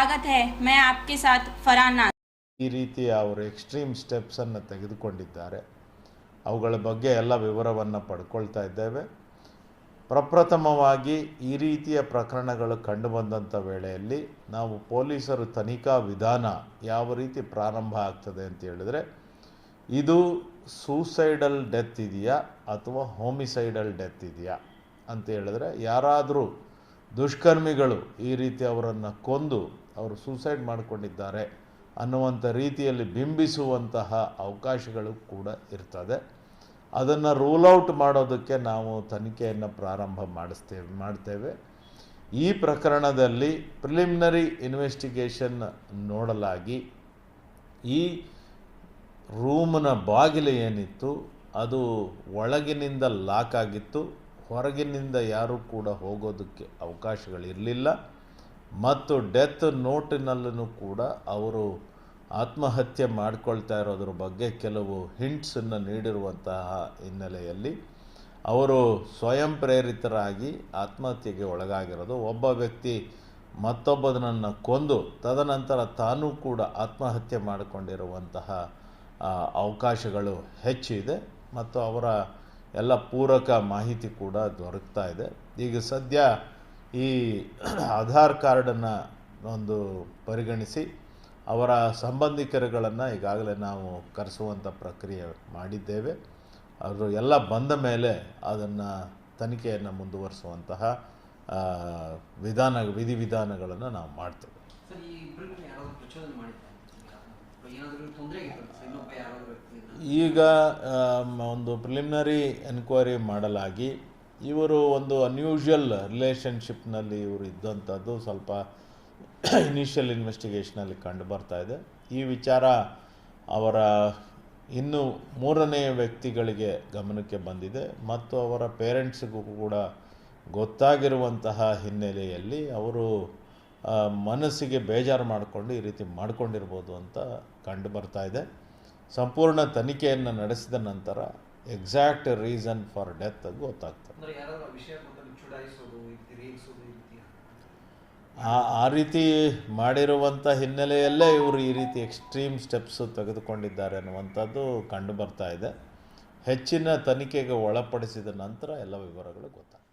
स्वागत है। मैं आपके साथ फरहान नाज़। ಈ ರೀತಿಯ ಅವರು ಎಕ್ಸ್ಟ್ರೀಮ್ ಸ್ಟೆಪ್ಸನ್ನು ತೆಗೆದುಕೊಂಡಿದ್ದಾರೆ. ಅವುಗಳ ಬಗ್ಗೆ ಎಲ್ಲ ವಿವರವನ್ನು ಪಡ್ಕೊಳ್ತಾ ಇದ್ದೇವೆ. ಪ್ರಪ್ರಥಮವಾಗಿ ಈ ರೀತಿಯ ಪ್ರಕರಣಗಳು ಕಂಡುಬಂದಂಥ ವೇಳೆಯಲ್ಲಿ ನಾವು ಪೊಲೀಸರು ತನಿಖಾ ವಿಧಾನ ಯಾವ ರೀತಿ ಪ್ರಾರಂಭ ಆಗ್ತದೆ ಅಂತ ಹೇಳಿದ್ರೆ, ಇದು ಸೂಸೈಡಲ್ ಡೆತ್ ಇದೆಯಾ ಅಥವಾ ಹೋಮಿಸೈಡಲ್ ಡೆತ್ ಇದೆಯಾ ಅಂತ ಹೇಳಿದ್ರೆ, ಯಾರಾದರೂ ದುಷ್ಕರ್ಮಿಗಳು ಈ ರೀತಿ ಅವರನ್ನು ಕೊಂದು ಅವರು ಸೂಸೈಡ್ ಮಾಡಿಕೊಂಡಿದ್ದಾರೆ ಅನ್ನುವಂಥ ರೀತಿಯಲ್ಲಿ ಬಿಂಬಿಸುವಂತಹ ಅವಕಾಶಗಳು ಕೂಡ ಇರ್ತದೆ. ಅದನ್ನು ರೂಲ್ ಔಟ್ ಮಾಡೋದಕ್ಕೆ ನಾವು ತನಿಖೆಯನ್ನು ಪ್ರಾರಂಭ ಮಾಡ್ತೇವೆ. ಈ ಪ್ರಕರಣದಲ್ಲಿ ಪ್ರಿಲಿಮಿನರಿ ಇನ್ವೆಸ್ಟಿಗೇಷನ್ ನೋಡಲಾಗಿ ಈ ರೂಮ್ನ ಬಾಗಿಲು ಏನಿತ್ತು ಅದು ಒಳಗಿನಿಂದ ಲಾಕ್ ಆಗಿತ್ತು, ಹೊರಗಿನಿಂದ ಯಾರೂ ಕೂಡ ಹೋಗೋದಕ್ಕೆ ಅವಕಾಶಗಳಿರಲಿಲ್ಲ. ಮತ್ತು ಡೆತ್ ನೋಟಿನಲ್ಲೂ ಕೂಡ ಅವರು ಆತ್ಮಹತ್ಯೆ ಮಾಡಿಕೊಳ್ತಾ ಇರೋದ್ರ ಬಗ್ಗೆ ಕೆಲವು ಹಿಂಟ್ಸನ್ನು ನೀಡಿರುವಂತಹ ಹಿನ್ನೆಲೆಯಲ್ಲಿ ಅವರು ಸ್ವಯಂ ಪ್ರೇರಿತರಾಗಿ ಆತ್ಮಹತ್ಯೆಗೆ ಒಳಗಾಗಿರೋದು. ಒಬ್ಬ ವ್ಯಕ್ತಿ ಮತ್ತೊಬ್ಬನನ್ನು ಕೊಂದು ತದನಂತರ ತಾನೂ ಕೂಡ ಆತ್ಮಹತ್ಯೆ ಮಾಡಿಕೊಂಡಿರುವಂತಹ ಅವಕಾಶಗಳು ಹೆಚ್ಚಿದೆ ಮತ್ತು ಅವರ ಎಲ್ಲ ಪೂರಕ ಮಾಹಿತಿ ಕೂಡ ದೊರಕ್ತಾ ಇದೆ. ಈಗ ಸದ್ಯ ಈ ಆಧಾರ್ ಕಾರ್ಡನ್ನು ಒಂದು ಪರಿಗಣಿಸಿ ಅವರ ಸಂಬಂಧಿಕರುಗಳನ್ನು ಈಗಾಗಲೇ ನಾವು ಕರೆಸುವಂಥ ಪ್ರಕ್ರಿಯೆ ಮಾಡಿದ್ದೇವೆ. ಅವರು ಎಲ್ಲ ಬಂದ ಮೇಲೆ ಅದನ್ನು ತನಿಖೆಯನ್ನು ಮುಂದುವರಿಸುವಂತಹ ವಿಧಿವಿಧಾನಗಳನ್ನು ನಾವು ಮಾಡ್ತೇವೆ. ಈಗ ಒಂದು ಪ್ರಿಲಿಮಿನರಿ ಎನ್ಕ್ವೈರಿ ಮಾಡಲಾಗಿ ಇವರು ಒಂದು ಅನ್ಯೂಶುವಲ್ ರಿಲೇಷನ್ಶಿಪ್ನಲ್ಲಿ ಇವರು ಇದ್ದಂಥದ್ದು ಸ್ವಲ್ಪ ಇನಿಷಿಯಲ್ ಇನ್ವೆಸ್ಟಿಗೇಷನಲ್ಲಿ ಕಂಡು ಬರ್ತಾ ಇದೆ. ಈ ವಿಚಾರ ಅವರ ಇನ್ನು ಮೂರನೇ ವ್ಯಕ್ತಿಗಳಿಗೆ ಗಮನಕ್ಕೆ ಬಂದಿದೆ ಮತ್ತು ಅವರ ಪೇರೆಂಟ್ಸಿಗೂ ಕೂಡ ಗೊತ್ತಾಗಿರುವಂತಹ ಹಿನ್ನೆಲೆಯಲ್ಲಿ ಅವರು ಮನಸ್ಸಿಗೆ ಬೇಜಾರು ಮಾಡಿಕೊಂಡು ಈ ರೀತಿ ಮಾಡಿಕೊಂಡಿರ್ಬೋದು ಅಂತ ಕಂಡು ಬರ್ತಾ ಇದೆ. ಸಂಪೂರ್ಣ ತನಿಖೆಯನ್ನು ನಡೆಸಿದ ನಂತರ ಎಕ್ಸಾಕ್ಟ್ ರೀಸನ್ ಫಾರ್ ಡೆತ್ ಗೊತ್ತಾಗ್ತದೆ. ಆ ರೀತಿ ಮಾಡಿರುವಂಥ ಹಿನ್ನೆಲೆಯಲ್ಲೇ ಇವರು ಈ ರೀತಿ ಎಕ್ಸ್ಟ್ರೀಮ್ ಸ್ಟೆಪ್ಸು ತೆಗೆದುಕೊಂಡಿದ್ದಾರೆ ಅನ್ನುವಂಥದ್ದು ಕಂಡು ಬರ್ತಾ ಇದೆ. ಹೆಚ್ಚಿನ ತನಿಖೆಗೆ ಒಳಪಡಿಸಿದ ನಂತರ ಎಲ್ಲ ವಿವರಗಳು ಗೊತ್ತಾಗ್ತದೆ.